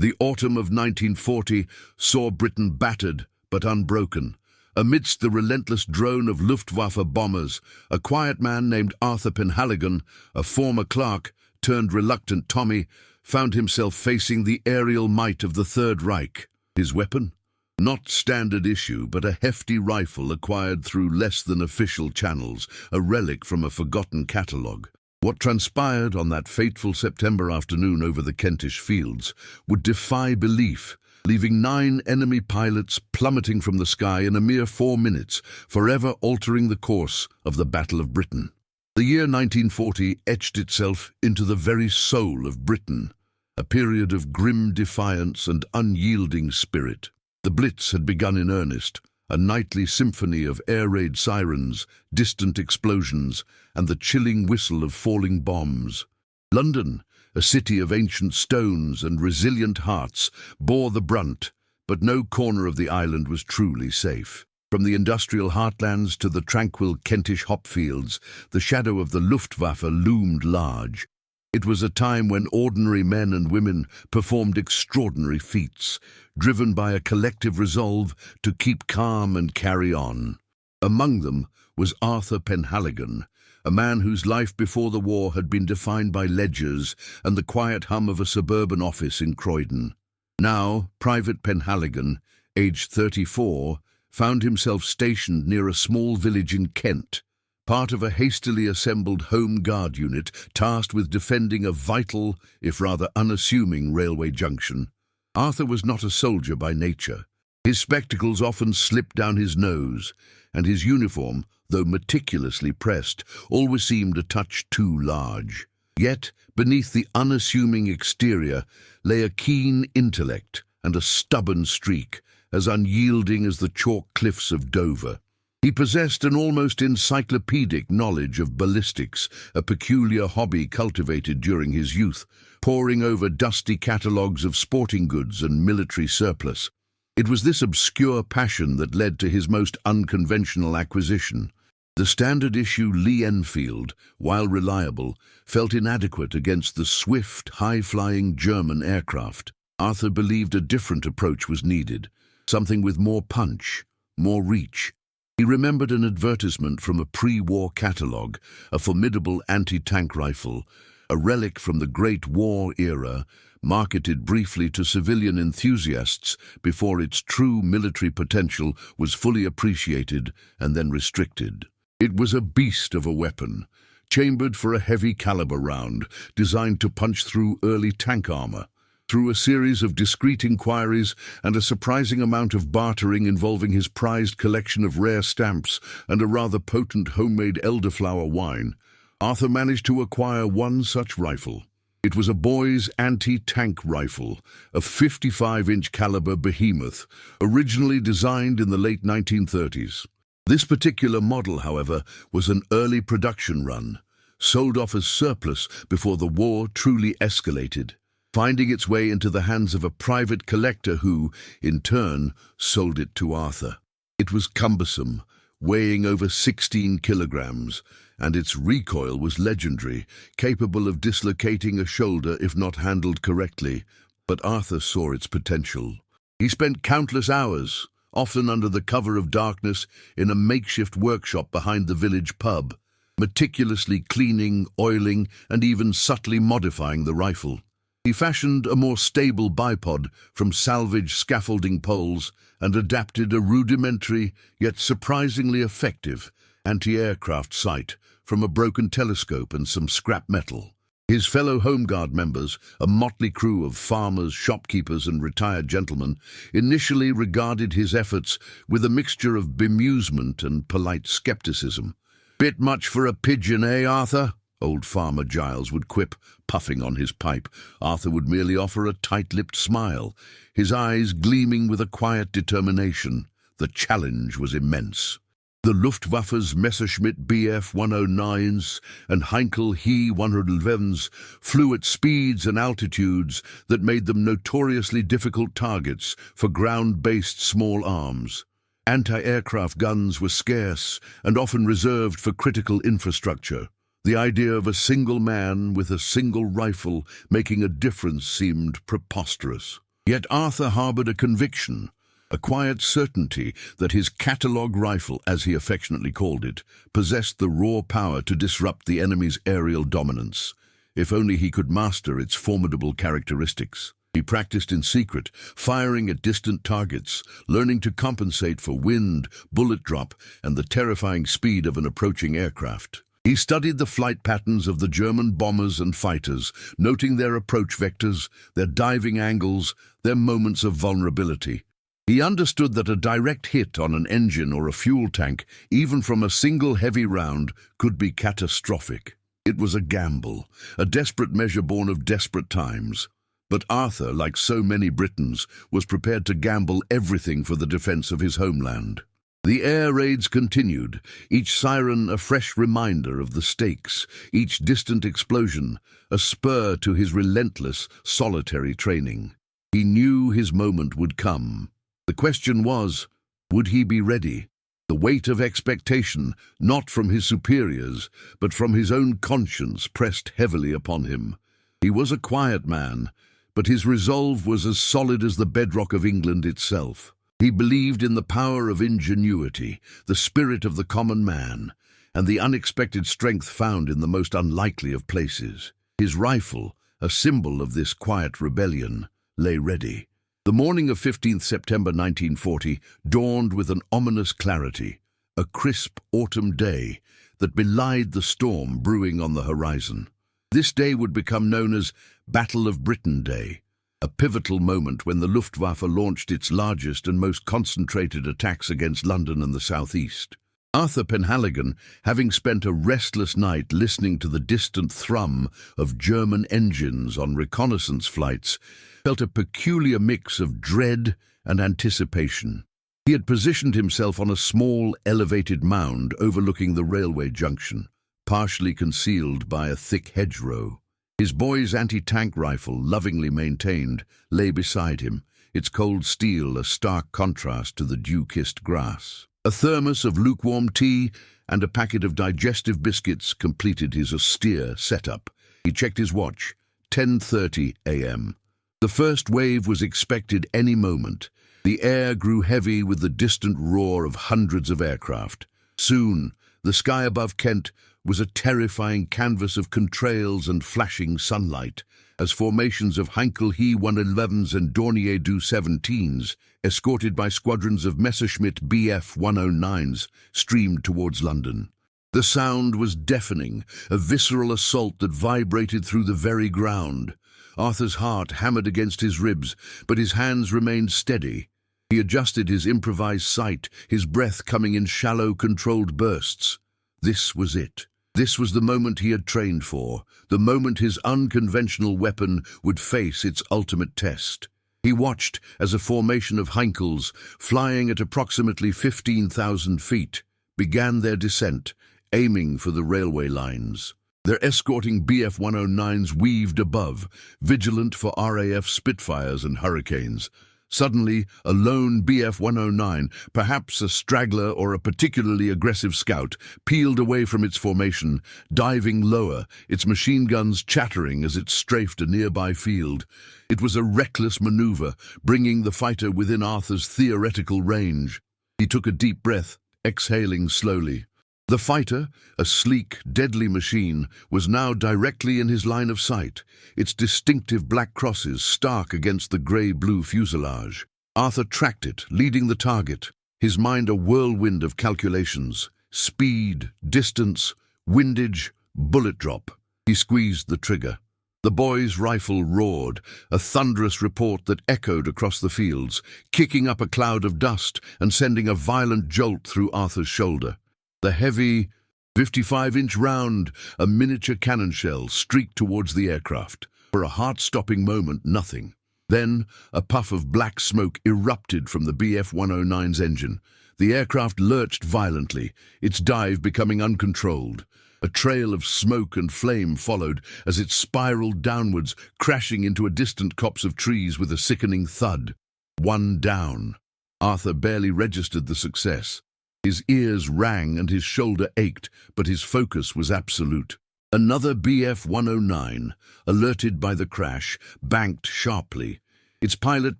The autumn of 1940 saw Britain battered but unbroken. Amidst the relentless drone of Luftwaffe bombers, a quiet man named Arthur Penhaligon, a former clerk turned reluctant Tommy, found himself facing the aerial might of the Third Reich. His weapon? Not standard issue, but a hefty rifle acquired through less than official channels, a relic from a forgotten catalogue. What transpired on that fateful September afternoon over the Kentish fields would defy belief, leaving 9 enemy pilots plummeting from the sky in a mere 4 minutes, forever altering the course of the Battle of Britain. The year 1940 etched itself into the very soul of Britain, a period of grim defiance and unyielding spirit. The Blitz had begun in earnest, a nightly symphony of air raid sirens, distant explosions, and the chilling whistle of falling bombs. London, a city of ancient stones and resilient hearts, bore the brunt, but no corner of the island was truly safe. From the industrial heartlands to the tranquil Kentish hopfields, the shadow of the Luftwaffe loomed large. It was a time when ordinary men and women performed extraordinary feats, driven by a collective resolve to keep calm and carry on. Among them was Arthur Penhaligon, a man whose life before the war had been defined by ledgers and the quiet hum of a suburban office in Croydon. Now, Private Penhaligon, aged 34, found himself stationed near a small village in Kent, part of a hastily assembled Home Guard unit tasked with defending a vital, if rather unassuming, railway junction. Arthur was not a soldier by nature. His spectacles often slipped down his nose, and his uniform, though meticulously pressed, always seemed a touch too large. Yet, beneath the unassuming exterior lay a keen intellect and a stubborn streak, as unyielding as the chalk cliffs of Dover. He possessed an almost encyclopedic knowledge of ballistics, a peculiar hobby cultivated during his youth, poring over dusty catalogues of sporting goods and military surplus. It was this obscure passion that led to his most unconventional acquisition. The standard issue Lee Enfield, while reliable, felt inadequate against the swift, high-flying German aircraft. Arthur believed a different approach was needed, something with more punch, more reach. He remembered an advertisement from a pre-war catalogue, a formidable anti-tank rifle, a relic from the Great War era, marketed briefly to civilian enthusiasts before its true military potential was fully appreciated and then restricted. It was a beast of a weapon, chambered for a heavy caliber round, designed to punch through early tank armor. Through a series of discreet inquiries and a surprising amount of bartering involving his prized collection of rare stamps and a rather potent homemade elderflower wine, Arthur managed to acquire one such rifle. It was a boy's anti-tank rifle, a 55-inch caliber behemoth, originally designed in the late 1930s. This particular model, however, was an early production run, sold off as surplus before the war truly escalated, finding its way into the hands of a private collector who, in turn, sold it to Arthur. It was cumbersome, weighing over 16 kilograms, and its recoil was legendary, capable of dislocating a shoulder if not handled correctly. But Arthur saw its potential. He spent countless hours, often under the cover of darkness, in a makeshift workshop behind the village pub, meticulously cleaning, oiling, and even subtly modifying the rifle. He fashioned a more stable bipod from salvaged scaffolding poles and adapted a rudimentary, yet surprisingly effective, anti-aircraft sight from a broken telescope and some scrap metal. His fellow Home Guard members, a motley crew of farmers, shopkeepers and retired gentlemen, initially regarded his efforts with a mixture of bemusement and polite skepticism. "Bit much for a pigeon, eh, Arthur?" Old Farmer Giles would quip, puffing on his pipe. Arthur would merely offer a tight-lipped smile, his eyes gleaming with a quiet determination. The challenge was immense. The Luftwaffe's Messerschmitt Bf 109s and Heinkel He 111s flew at speeds and altitudes that made them notoriously difficult targets for ground-based small arms. Anti-aircraft guns were scarce and often reserved for critical infrastructure. The idea of a single man with a single rifle making a difference seemed preposterous. Yet Arthur harbored a conviction, a quiet certainty that his Catalogue rifle, as he affectionately called it, possessed the raw power to disrupt the enemy's aerial dominance, if only he could master its formidable characteristics. He practiced in secret, firing at distant targets, learning to compensate for wind, bullet drop, and the terrifying speed of an approaching aircraft. He studied the flight patterns of the German bombers and fighters, noting their approach vectors, their diving angles, their moments of vulnerability. He understood that a direct hit on an engine or a fuel tank, even from a single heavy round, could be catastrophic. It was a gamble, a desperate measure born of desperate times. But Arthur, like so many Britons, was prepared to gamble everything for the defense of his homeland. The air raids continued, each siren a fresh reminder of the stakes, each distant explosion a spur to his relentless, solitary training. He knew his moment would come. The question was, would he be ready? The weight of expectation, not from his superiors, but from his own conscience, pressed heavily upon him. He was a quiet man, but his resolve was as solid as the bedrock of England itself. He believed in the power of ingenuity, the spirit of the common man, and the unexpected strength found in the most unlikely of places. His rifle, a symbol of this quiet rebellion, lay ready. The morning of 15th September 1940 dawned with an ominous clarity, a crisp autumn day that belied the storm brewing on the horizon. This day would become known as Battle of Britain Day, a pivotal moment when the Luftwaffe launched its largest and most concentrated attacks against London and the southeast. Arthur Penhaligon, having spent a restless night listening to the distant thrum of German engines on reconnaissance flights, felt a peculiar mix of dread and anticipation. He had positioned himself on a small, elevated mound overlooking the railway junction, partially concealed by a thick hedgerow. His boy's anti-tank rifle, lovingly maintained, lay beside him, its cold steel a stark contrast to the dew-kissed grass. A thermos of lukewarm tea and a packet of digestive biscuits completed his austere setup. He checked his watch, 10:30 a.m. The first wave was expected any moment. The air grew heavy with the distant roar of hundreds of aircraft. Soon, the sky above Kent was a terrifying canvas of contrails and flashing sunlight, as formations of Heinkel He-111s and Dornier Do-17s, escorted by squadrons of Messerschmitt Bf-109s, streamed towards London. The sound was deafening, a visceral assault that vibrated through the very ground. Arthur's heart hammered against his ribs, but his hands remained steady. He adjusted his improvised sight, his breath coming in shallow, controlled bursts. This was it. This was the moment he had trained for, the moment his unconventional weapon would face its ultimate test. He watched as a formation of Heinkels, flying at approximately 15,000 feet, began their descent, aiming for the railway lines. Their escorting Bf-109s weaved above, vigilant for RAF Spitfires and Hurricanes. Suddenly, a lone Bf-109, perhaps a straggler or a particularly aggressive scout, peeled away from its formation, diving lower, its machine guns chattering as it strafed a nearby field. It was a reckless maneuver, bringing the fighter within Arthur's theoretical range. He took a deep breath, exhaling slowly. The fighter, a sleek, deadly machine, was now directly in his line of sight, its distinctive black crosses stark against the grey-blue fuselage. Arthur tracked it, leading the target, his mind a whirlwind of calculations. Speed, distance, windage, bullet drop. He squeezed the trigger. The boy's rifle roared, a thunderous report that echoed across the fields, kicking up a cloud of dust and sending a violent jolt through Arthur's shoulder. The heavy, 55-inch round, a miniature cannon shell, streaked towards the aircraft. For a heart-stopping moment, nothing. Then, a puff of black smoke erupted from the Bf-109's engine. The aircraft lurched violently, its dive becoming uncontrolled. A trail of smoke and flame followed as it spiraled downwards, crashing into a distant copse of trees with a sickening thud. One down. Arthur barely registered the success. His ears rang and his shoulder ached, but his focus was absolute. Another Bf-109, alerted by the crash, banked sharply. its pilot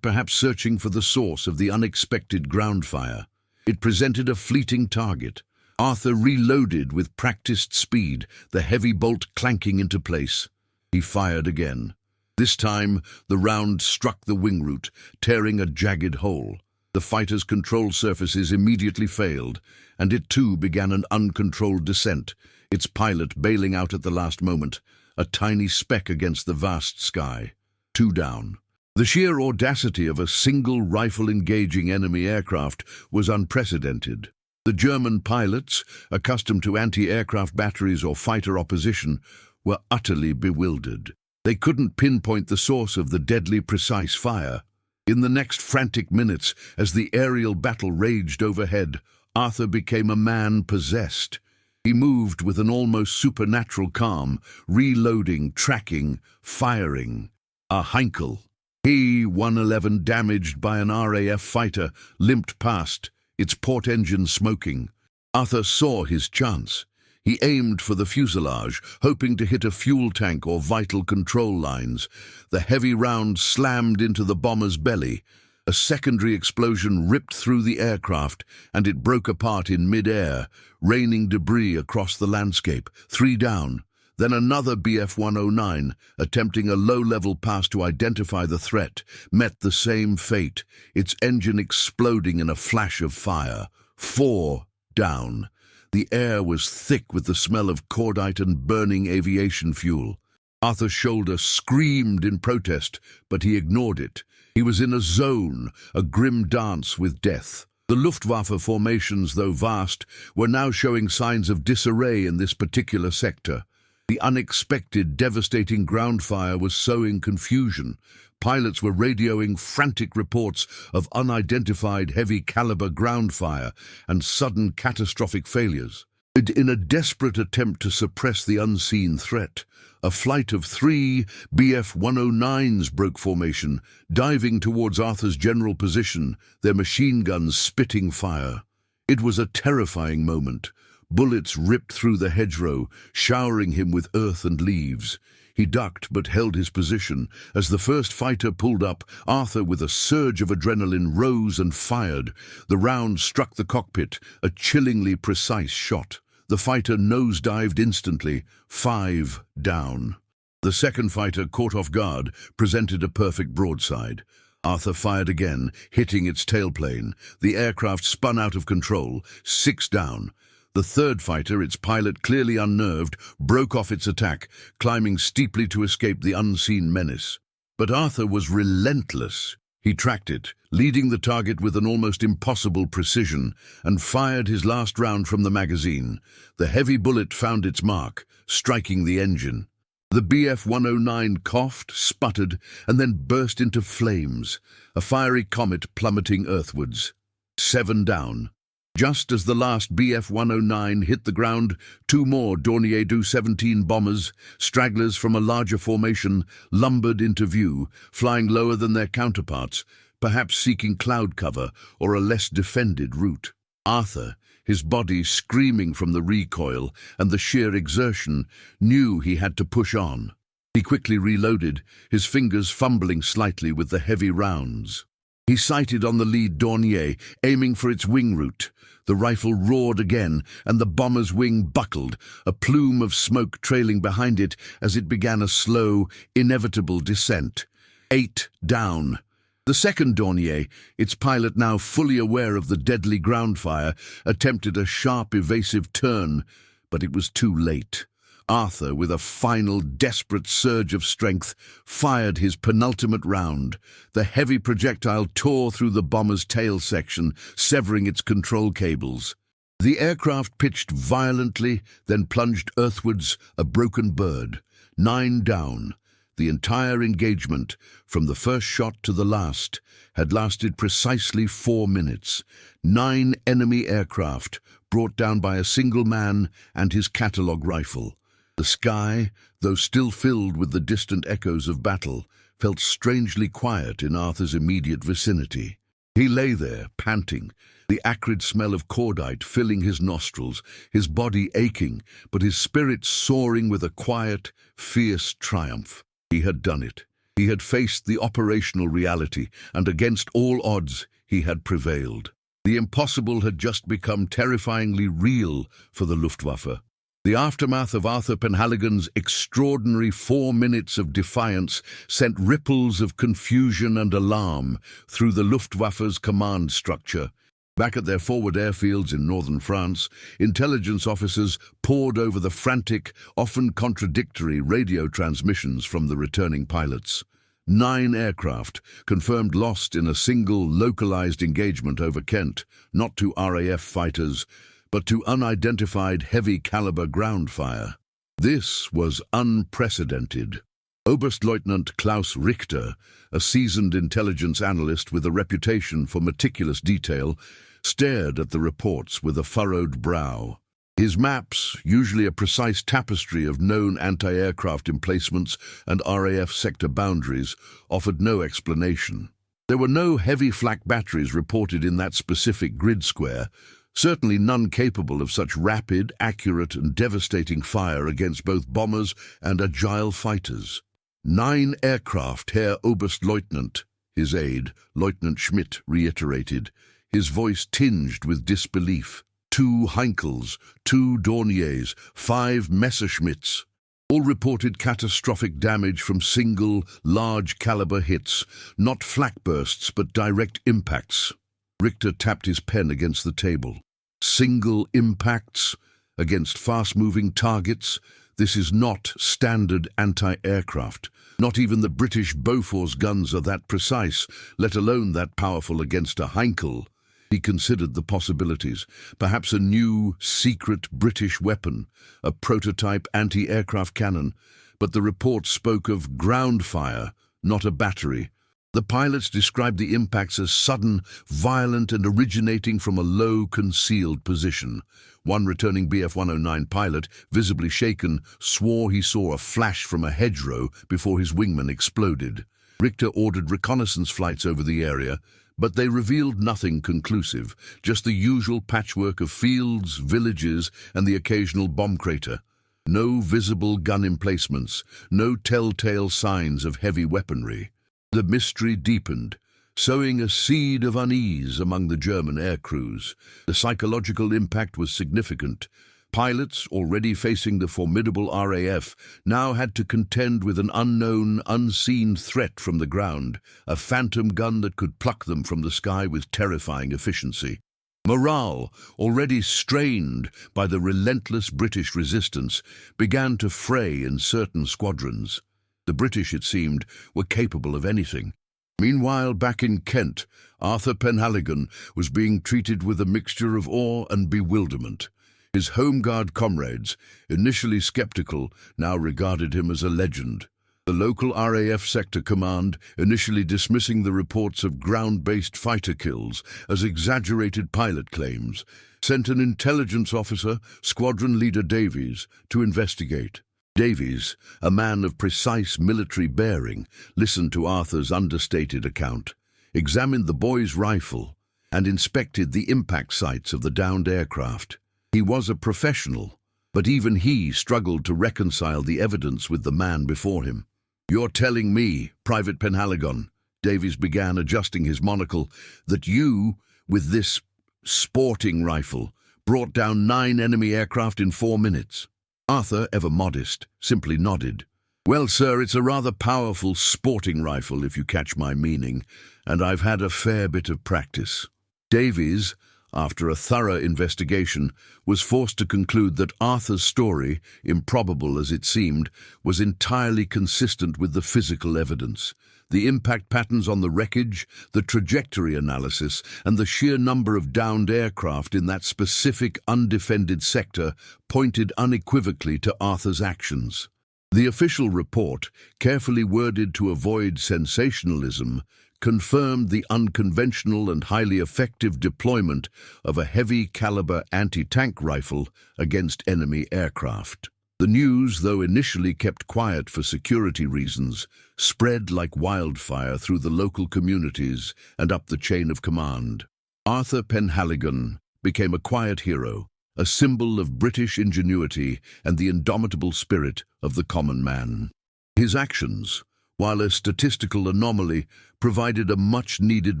perhaps searching for the source of the unexpected ground fire. It presented a fleeting target. Arthur reloaded with practiced speed, the heavy bolt clanking into place. He fired again. This time, the round struck the wing root, tearing a jagged hole. The fighter's control surfaces immediately failed, and it too began an uncontrolled descent, its pilot bailing out at the last moment, a tiny speck against the vast sky. 2 down. The sheer audacity of a single rifle engaging enemy aircraft was unprecedented. The German pilots, accustomed to anti-aircraft batteries or fighter opposition, were utterly bewildered. They couldn't pinpoint the source of the deadly precise fire. In the next frantic minutes, as the aerial battle raged overhead, Arthur became a man possessed. He moved with an almost supernatural calm, reloading, tracking, firing. A Heinkel. He, 111 damaged by an RAF fighter, limped past, its port engine smoking. Arthur saw his chance. He aimed for the fuselage, hoping to hit a fuel tank or vital control lines. The heavy round slammed into the bomber's belly. A secondary explosion ripped through the aircraft, and it broke apart in mid-air, raining debris across the landscape. 3 down. Then another Bf-109, attempting a low-level pass to identify the threat, met the same fate, its engine exploding in a flash of fire. 4 down. The air was thick with the smell of cordite and burning aviation fuel. Arthur's shoulder screamed in protest, but he ignored it. He was in a zone, a grim dance with death. The Luftwaffe formations, though vast, were now showing signs of disarray in this particular sector. The unexpected, devastating ground fire was sowing confusion. Pilots were radioing frantic reports of unidentified heavy-caliber ground fire and sudden catastrophic failures. In a desperate attempt to suppress the unseen threat, a flight of 3 Bf-109s broke formation, diving towards Arthur's general position, their machine guns spitting fire. It was a terrifying moment. Bullets ripped through the hedgerow, showering him with earth and leaves. He ducked but held his position. As the first fighter pulled up, Arthur, with a surge of adrenaline, rose and fired. The round struck the cockpit, a chillingly precise shot. The fighter nosedived instantly. 5 down. The second fighter, caught off guard, presented a perfect broadside. Arthur fired again, hitting its tailplane. The aircraft spun out of control. 6 down. The third fighter, its pilot clearly unnerved, broke off its attack, climbing steeply to escape the unseen menace. But Arthur was relentless. He tracked it, leading the target with an almost impossible precision, and fired his last round from the magazine. The heavy bullet found its mark, striking the engine. The Bf-109 coughed, sputtered, and then burst into flames, a fiery comet plummeting earthwards. 7 down. Just as the last Bf-109 hit the ground, 2 more Dornier Do-17 bombers, stragglers from a larger formation, lumbered into view, flying lower than their counterparts, perhaps seeking cloud cover or a less defended route. Arthur, his body screaming from the recoil and the sheer exertion, knew he had to push on. He quickly reloaded, his fingers fumbling slightly with the heavy rounds. He sighted on the lead Dornier, aiming for its wing root. The rifle roared again, and the bomber's wing buckled, a plume of smoke trailing behind it as it began a slow, inevitable descent. 8 down. The second Dornier, its pilot now fully aware of the deadly ground fire, attempted a sharp, evasive turn, but it was too late. Arthur, with a final, desperate surge of strength, fired his penultimate round. The heavy projectile tore through the bomber's tail section, severing its control cables. The aircraft pitched violently, then plunged earthwards, a broken bird. 9 down. The entire engagement, from the first shot to the last, had lasted precisely 4 minutes. 9 enemy aircraft, brought down by a single man and his Catalogue rifle. The sky, though still filled with the distant echoes of battle, felt strangely quiet in Arthur's immediate vicinity. He lay there, panting, the acrid smell of cordite filling his nostrils, his body aching, but his spirit soaring with a quiet, fierce triumph. He had done it. He had faced the operational reality, and against all odds, he had prevailed. The impossible had just become terrifyingly real for the Luftwaffe. The aftermath of Arthur Penhaligon's extraordinary 4 minutes of defiance sent ripples of confusion and alarm through the Luftwaffe's command structure. Back at their forward airfields in northern France, intelligence officers pored over the frantic, often contradictory radio transmissions from the returning pilots. 9 aircraft, confirmed lost in a single localized engagement over Kent, not to RAF fighters, but to unidentified heavy-caliber ground fire. This was unprecedented. Oberstleutnant Klaus Richter, a seasoned intelligence analyst with a reputation for meticulous detail, stared at the reports with a furrowed brow. His maps, usually a precise tapestry of known anti-aircraft emplacements and RAF sector boundaries, offered no explanation. There were no heavy flak batteries reported in that specific grid square, certainly none capable of such rapid, accurate and devastating fire against both bombers and agile fighters. 9 aircraft, Herr Oberstleutnant, his aide, Lieutenant Schmidt, reiterated, his voice tinged with disbelief. 2 Heinkels, 2 Dorniers, 5 Messerschmitts. All reported catastrophic damage from single, large-caliber hits, not flak bursts but direct impacts. Richter tapped his pen against the table. Single impacts against fast-moving targets? This is not standard anti-aircraft. Not even the British Bofors guns are that precise, let alone that powerful against a Heinkel. He considered the possibilities. Perhaps a new, secret British weapon, a prototype anti-aircraft cannon. But the report spoke of ground fire, not a battery. The pilots described the impacts as sudden, violent and originating from a low, concealed position. One returning Bf-109 pilot, visibly shaken, swore he saw a flash from a hedgerow before his wingman exploded. Richter ordered reconnaissance flights over the area, but they revealed nothing conclusive, just the usual patchwork of fields, villages and the occasional bomb crater. No visible gun emplacements, no telltale signs of heavy weaponry. The mystery deepened, sowing a seed of unease among the German air crews. The psychological impact was significant. Pilots, already facing the formidable RAF, now had to contend with an unknown, unseen threat from the ground, a phantom gun that could pluck them from the sky with terrifying efficiency. Morale, already strained by the relentless British resistance, began to fray in certain squadrons. The British, it seemed, were capable of anything. Meanwhile, back in Kent, Arthur Penhaligon was being treated with a mixture of awe and bewilderment. His Home Guard comrades, initially skeptical, now regarded him as a legend. The local RAF sector command, initially dismissing the reports of ground-based fighter kills as exaggerated pilot claims, sent an intelligence officer, Squadron Leader Davies, to investigate. Davies, a man of precise military bearing, listened to Arthur's understated account, examined the boy's rifle, and inspected the impact sites of the downed aircraft. He was a professional, but even he struggled to reconcile the evidence with the man before him. "You're telling me, Private Penhaligon," Davies began, adjusting his monocle, "that you, with this sporting rifle, brought down 9 enemy aircraft in 4 minutes?" Arthur, ever modest, simply nodded. "Well, sir, it's a rather powerful sporting rifle, if you catch my meaning, and I've had a fair bit of practice." Davies, after a thorough investigation, was forced to conclude that Arthur's story, improbable as it seemed, was entirely consistent with the physical evidence. The impact patterns on the wreckage, the trajectory analysis, and the sheer number of downed aircraft in that specific undefended sector pointed unequivocally to Arthur's actions. The official report, carefully worded to avoid sensationalism, confirmed the unconventional and highly effective deployment of a heavy-caliber anti-tank rifle against enemy aircraft. The news, though initially kept quiet for security reasons, spread like wildfire through the local communities and up the chain of command. Arthur Penhaligon became a quiet hero, a symbol of British ingenuity and the indomitable spirit of the common man. His actions, while a statistical anomaly provided a much-needed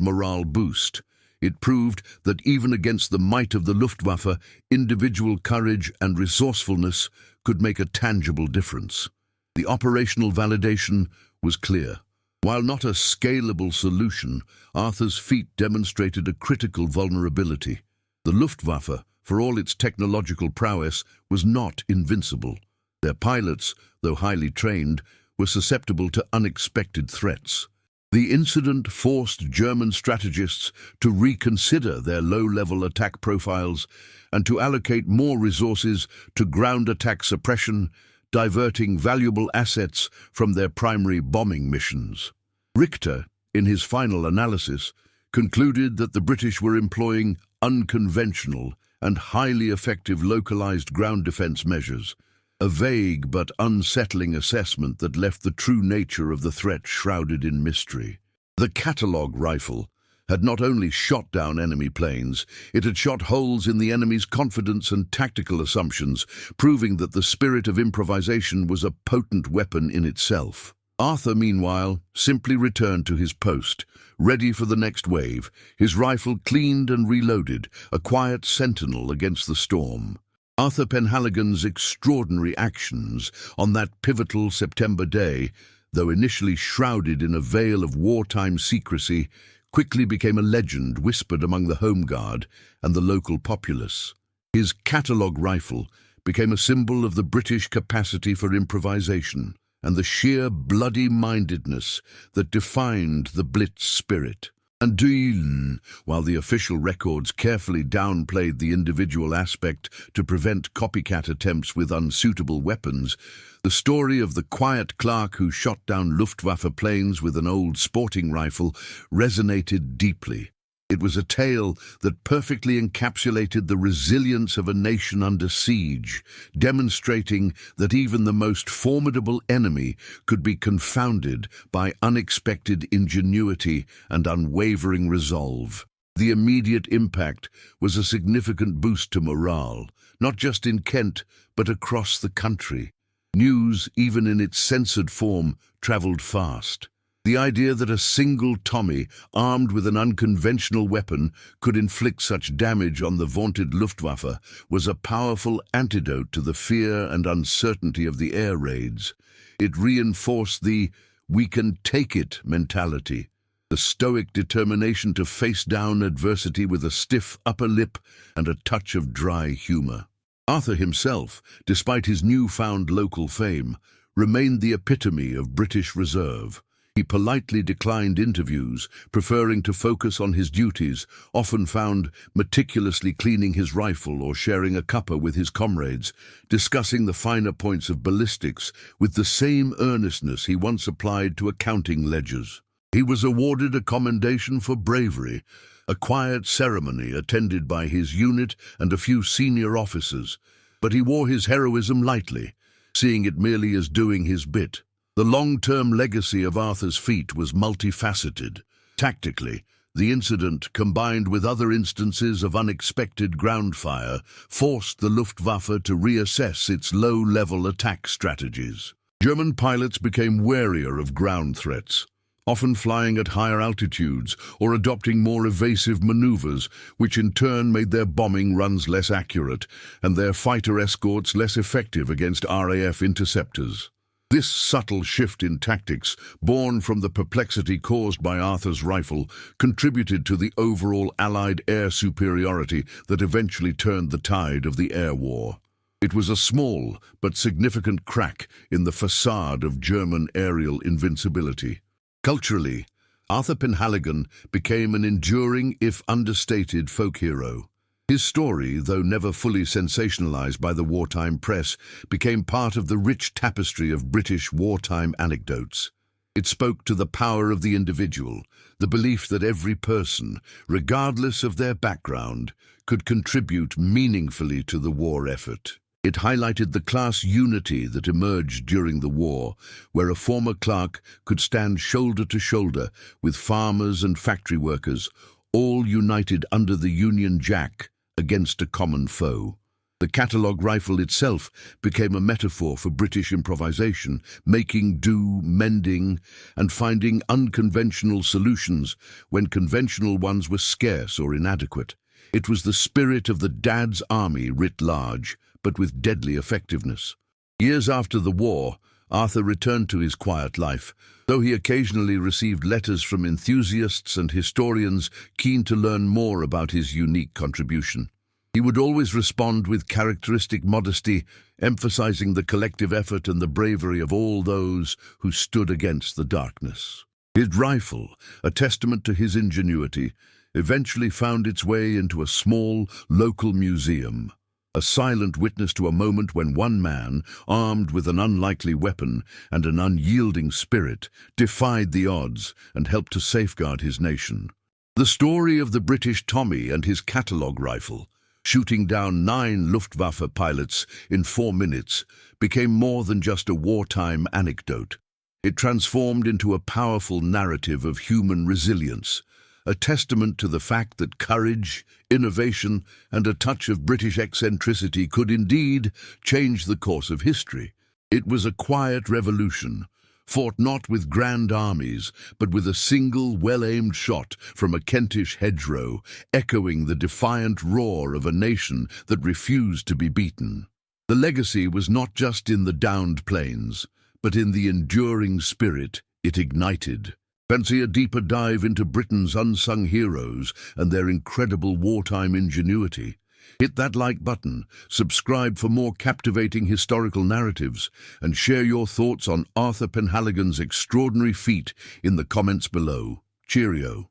morale boost. It proved that even against the might of the Luftwaffe, individual courage and resourcefulness could make a tangible difference. The operational validation was clear. While not a scalable solution, Arthur's feat demonstrated a critical vulnerability. The Luftwaffe, for all its technological prowess, was not invincible. Their pilots, though highly trained, were susceptible to unexpected threats. The incident forced German strategists to reconsider their low-level attack profiles and to allocate more resources to ground attack suppression, diverting valuable assets from their primary bombing missions. Richter, in his final analysis, concluded that the British were employing unconventional and highly effective localized ground defense measures, a vague but unsettling assessment that left the true nature of the threat shrouded in mystery. The Catalogue rifle had not only shot down enemy planes, it had shot holes in the enemy's confidence and tactical assumptions, proving that the spirit of improvisation was a potent weapon in itself. Arthur, meanwhile, simply returned to his post, ready for the next wave, his rifle cleaned and reloaded, a quiet sentinel against the storm. Arthur Penhaligon's extraordinary actions on that pivotal September day, though initially shrouded in a veil of wartime secrecy, quickly became a legend whispered among the Home Guard and the local populace. His Catalogue rifle became a symbol of the British capacity for improvisation and the sheer bloody-mindedness that defined the Blitz spirit. And while the official records carefully downplayed the individual aspect to prevent copycat attempts with unsuitable weapons, the story of the quiet clerk who shot down Luftwaffe planes with an old sporting rifle resonated deeply. It was a tale that perfectly encapsulated the resilience of a nation under siege, demonstrating that even the most formidable enemy could be confounded by unexpected ingenuity and unwavering resolve. The immediate impact was a significant boost to morale, not just in Kent, but across the country. News, even in its censored form, travelled fast. The idea that a single Tommy, armed with an unconventional weapon, could inflict such damage on the vaunted Luftwaffe was a powerful antidote to the fear and uncertainty of the air raids. It reinforced the "we can take it" mentality, the stoic determination to face down adversity with a stiff upper lip and a touch of dry humor. Arthur himself, despite his newfound local fame, remained the epitome of British reserve. He politely declined interviews, preferring to focus on his duties, often found meticulously cleaning his rifle or sharing a cuppa with his comrades, discussing the finer points of ballistics with the same earnestness he once applied to accounting ledgers. He was awarded a commendation for bravery, a quiet ceremony attended by his unit and a few senior officers, but he wore his heroism lightly, seeing it merely as doing his bit. The long-term legacy of Arthur's feat was multifaceted. Tactically, the incident, combined with other instances of unexpected ground fire, forced the Luftwaffe to reassess its low-level attack strategies. German pilots became warier of ground threats, often flying at higher altitudes or adopting more evasive maneuvers, which in turn made their bombing runs less accurate and their fighter escorts less effective against RAF interceptors. This subtle shift in tactics, born from the perplexity caused by Arthur's rifle, contributed to the overall Allied air superiority that eventually turned the tide of the air war. It was a small but significant crack in the facade of German aerial invincibility. Culturally, Arthur Penhaligon became an enduring, if understated, folk hero. His story, though never fully sensationalized by the wartime press, became part of the rich tapestry of British wartime anecdotes. It spoke to the power of the individual, the belief that every person, regardless of their background, could contribute meaningfully to the war effort. It highlighted the class unity that emerged during the war, where a former clerk could stand shoulder to shoulder with farmers and factory workers, all united under the Union Jack against a common foe. The Catalogue rifle itself became a metaphor for British improvisation, making do, mending, and finding unconventional solutions when conventional ones were scarce or inadequate. It was the spirit of the Dad's Army writ large, but with deadly effectiveness. Years after the war, Arthur returned to his quiet life, though he occasionally received letters from enthusiasts and historians keen to learn more about his unique contribution. He would always respond with characteristic modesty, emphasizing the collective effort and the bravery of all those who stood against the darkness. His rifle, a testament to his ingenuity, eventually found its way into a small, local museum, a silent witness to a moment when one man, armed with an unlikely weapon and an unyielding spirit, defied the odds and helped to safeguard his nation. The story of the British Tommy and his Catalogue rifle, shooting down 9 Luftwaffe pilots in 4 minutes, became more than just a wartime anecdote. It transformed into a powerful narrative of human resilience, a testament to the fact that courage, innovation, and a touch of British eccentricity could indeed change the course of history. It was a quiet revolution, fought not with grand armies, but with a single well-aimed shot from a Kentish hedgerow, echoing the defiant roar of a nation that refused to be beaten. The legacy was not just in the downed planes, but in the enduring spirit it ignited. Fancy a deeper dive into Britain's unsung heroes and their incredible wartime ingenuity? Hit that like button, subscribe for more captivating historical narratives, and share your thoughts on Arthur Penhaligon's extraordinary feat in the comments below. Cheerio.